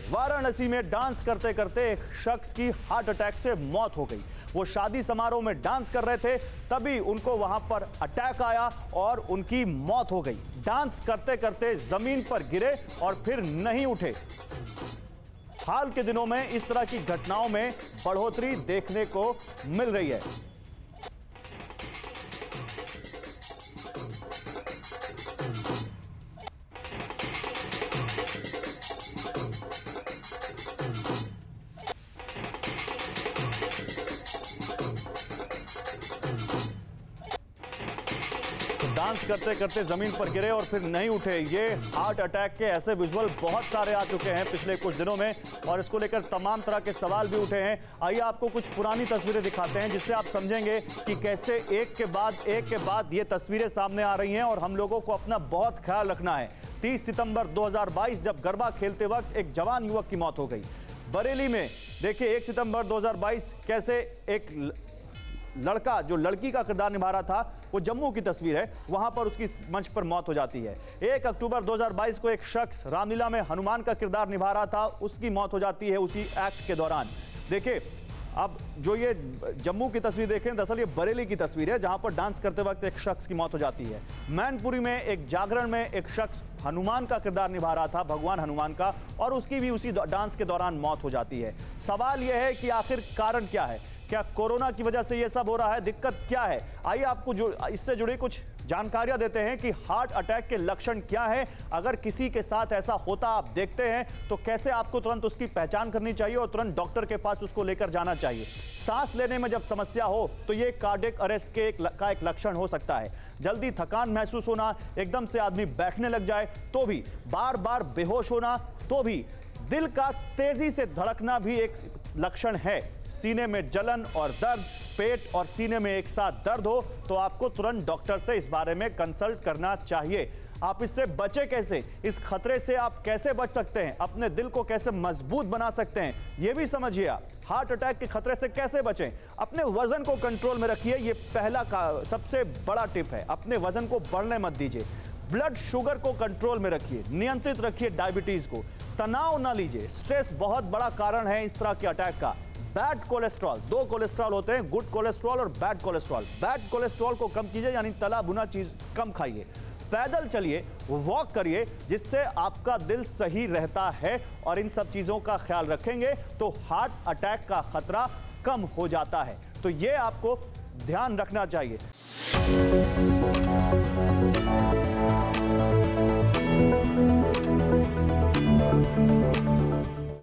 वाराणसी में डांस करते करते एक शख्स की हार्ट अटैक से मौत हो गई। वो शादी समारोह में डांस कर रहे थे, तभी उनको वहां पर अटैक आया और उनकी मौत हो गई। डांस करते करते जमीन पर गिरे और फिर नहीं उठे। हाल के दिनों में इस तरह की घटनाओं में बढ़ोतरी देखने को मिल रही है। डांस करते करते जमीन पर गिरे और फिर नहीं उठे। ये हार्ट अटैक के ऐसे विजुअल बहुत सारे आ चुके हैं पिछले कुछ दिनों में और इसको लेकर तमाम तरह के सवाल भी उठे हैं। आइए आपको कुछ पुरानी तस्वीरें दिखाते हैं जिससे आप समझेंगे कि कैसे एक के बाद ये तस्वीरें सामने आ रही हैं और हम लोगों को अपना बहुत ख्याल रखना है। 30 सितंबर 2022 जब गरबा खेलते वक्त एक जवान युवक की मौत हो गई बरेली में। देखिए 1 सितंबर 2022 कैसे एक लड़का जो लड़की का किरदार निभा रहा था, वो जम्मू की तस्वीर है, वहां पर उसकी मंच पर मौत हो जाती है। 1 अक्टूबर 2022 को एक शख्स रामलीला में हनुमान का किरदार निभा रहा था, उसकी मौत हो जाती है उसी एक्ट के दौरान। देखिए अब जो ये जम्मू की तस्वीर देखें, दरअसल ये बरेली की तस्वीर है जहां पर डांस करते वक्त एक शख्स की मौत हो जाती है। मैनपुरी में एक जागरण में एक शख्स हनुमान का किरदार निभा रहा था, भगवान हनुमान का, और उसकी भी उसी डांस के दौरान मौत हो जाती है। सवाल यह है कि आखिर कारण क्या है? क्या कोरोना की वजह से ये सब हो रहा है? दिक्कत क्या है? आइए आपको इससे जुड़ी कुछ जानकारियां देते हैं कि हार्ट अटैक के लक्षण क्या है। अगर किसी के साथ ऐसा होता आप देखते हैं तो कैसे आपको तुरंत उसकी पहचान करनी चाहिए और तुरंत डॉक्टर के पास उसको लेकर जाना चाहिए। सांस लेने में जब समस्या हो तो ये कार्डियक अरेस्ट के एक लक्षण हो सकता है। जल्दी थकान महसूस होना, एकदम से आदमी बैठने लग जाए तो भी, बार बार बेहोश होना तो भी, दिल का तेजी से धड़कना भी एक लक्षण है। सीने में जलन और दर्द, पेट और सीने में एक साथ दर्द हो तो आपको तुरंत डॉक्टर से इस बारे में कंसल्ट करना चाहिए। आप इससे बचे कैसे? इस खतरे से आप कैसे बच सकते हैं? अपने दिल को कैसे मजबूत बना सकते हैं, यह भी समझिए। आप हार्ट अटैक के खतरे से कैसे बचें? अपने वजन को कंट्रोल में रखिए, यह पहला सबसे बड़ा टिप है। अपने वजन को बढ़ने मत दीजिए। ब्लड शुगर को कंट्रोल में रखिए, नियंत्रित रखिए डायबिटीज को। तनाव ना लीजिए, स्ट्रेस बहुत बड़ा कारण है इस तरह के अटैक का। बैड कोलेस्ट्रॉल, 2 कोलेस्ट्रॉल होते हैं, गुड कोलेस्ट्रॉल और बैड कोलेस्ट्रॉल। बैड कोलेस्ट्रॉल को कम कीजिए, यानी तला भुना चीज कम खाइए। पैदल चलिए, वॉक करिए, जिससे आपका दिल सही रहता है। और इन सब चीजों का ख्याल रखेंगे तो हार्ट अटैक का खतरा कम हो जाता है। तो ये आपको ध्यान रखना चाहिए।